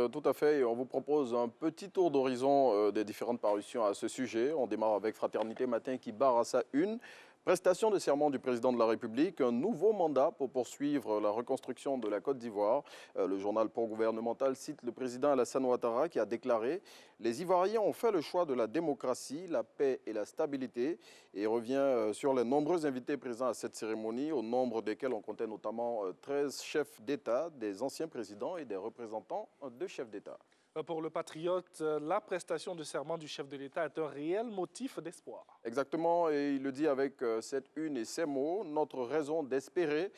tout à fait. Et on vous propose un petit tour d'horizon des différentes parutions à ce sujet. On démarre avec Fraternité Matin qui barre à sa une. Prestation de serment du président de la République, un nouveau mandat pour poursuivre la reconstruction de la Côte d'Ivoire. Le journal pro-gouvernemental cite le président Alassane Ouattara qui a déclaré « Les Ivoiriens ont fait le choix de la démocratie, la paix et la stabilité » et revient sur les nombreux invités présents à cette cérémonie, au nombre desquels on comptait notamment 13 chefs d'État, des anciens présidents et des représentants de chefs d'État. Pour le patriote, la prestation de serment du chef de l'État est un réel motif d'espoir. Exactement, et il le dit avec cette une et ces mots, notre raison d'espérer.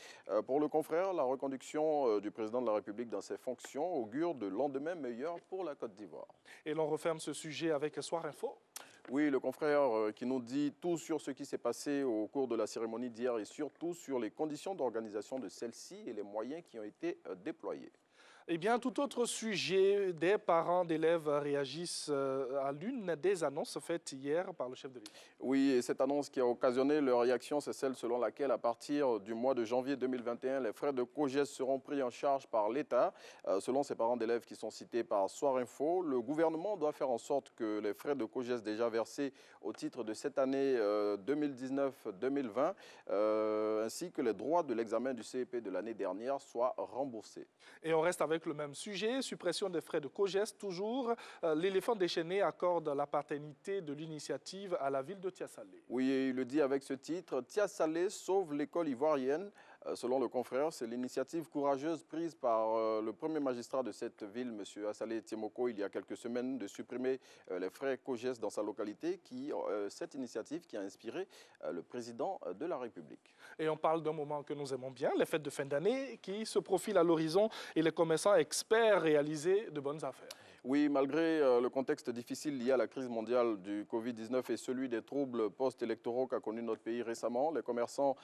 Pour le confrère, la reconduction du président de la République dans ses fonctions augure de lendemain meilleur pour la Côte d'Ivoire. Et l'on referme ce sujet avec Soir Info. Oui, le confrère qui nous dit tout sur ce qui s'est passé au cours de la cérémonie d'hier et surtout sur les conditions d'organisation de celle-ci et les moyens qui ont été déployés. Eh bien, tout autre sujet, des parents d'élèves réagissent à l'une des annonces faites hier par le chef de l'État. Oui, et cette annonce qui a occasionné leur réaction, c'est celle selon laquelle, à partir du mois de janvier 2021, les frais de COGES seront pris en charge par l'État. Selon ces parents d'élèves qui sont cités par Soir Info, le gouvernement doit faire en sorte que les frais de COGES déjà versés au titre de cette année 2019-2020, ainsi que les droits de l'examen du CEP de l'année dernière soient remboursés. Et on reste avec le même sujet, suppression des frais de COGES, toujours. L'éléphant déchaîné accorde la paternité de l'initiative à la ville de Tiasalé. Oui, et il le dit avec ce titre, Tiasalé sauve l'école ivoirienne. Selon le confrère, c'est l'initiative courageuse prise par le premier magistrat de cette ville, M. Assalé Tiemoko, il y a quelques semaines, de supprimer les frais COGES dans sa localité. Cette initiative qui a inspiré le président de la République. Et on parle d'un moment que nous aimons bien, les fêtes de fin d'année qui se profilent à l'horizon et les commerçants experts réaliser de bonnes affaires. Oui, malgré le contexte difficile lié à la crise mondiale du Covid-19 et celui des troubles post-électoraux qu'a connu notre pays récemment, les commerçants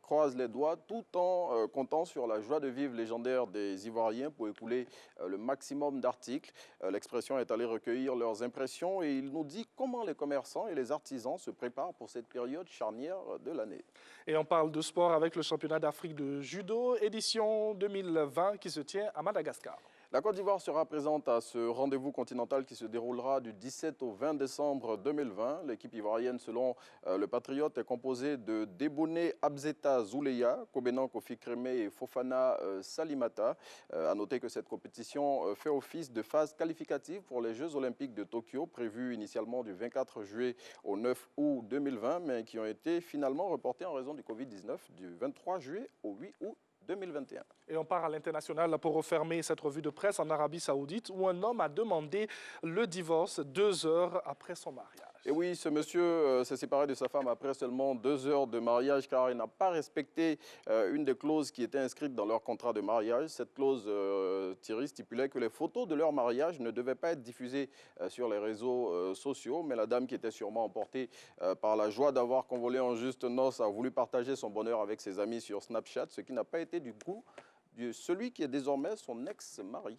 croisent les doigts tout en comptant sur la joie de vivre légendaire des Ivoiriens pour écouler le maximum d'articles. L'expression est allée recueillir leurs impressions et il nous dit comment les commerçants et les artisans se préparent pour cette période charnière de l'année. Et on parle de sport avec le championnat d'Afrique de judo, édition 2020 qui se tient à Madagascar. La Côte d'Ivoire sera présente à ce rendez-vous continental qui se déroulera du 17 au 20 décembre 2020. L'équipe ivoirienne, selon le Patriote, est composée de Deboné Abzeta Zouleya, Kobenan Kofi Kremé et Fofana Salimata. À noter que cette compétition fait office de phase qualificative pour les Jeux Olympiques de Tokyo, prévus initialement du 24 juillet au 9 août 2020, mais qui ont été finalement reportés en raison du Covid-19 du 23 juillet au 8 août 2021. Et on part à l'international pour refermer cette revue de presse en Arabie Saoudite où un homme a demandé le divorce 2 heures après son mariage. Et oui, ce monsieur s'est séparé de sa femme après seulement 2 heures de mariage car il n'a pas respecté une des clauses qui était inscrite dans leur contrat de mariage. Cette clause, Thierry, stipulait que les photos de leur mariage ne devaient pas être diffusées sur les réseaux sociaux. Mais la dame, qui était sûrement emportée par la joie d'avoir convolé en juste noces, a voulu partager son bonheur avec ses amis sur Snapchat, ce qui n'a pas été du goût de celui qui est désormais son ex-mari.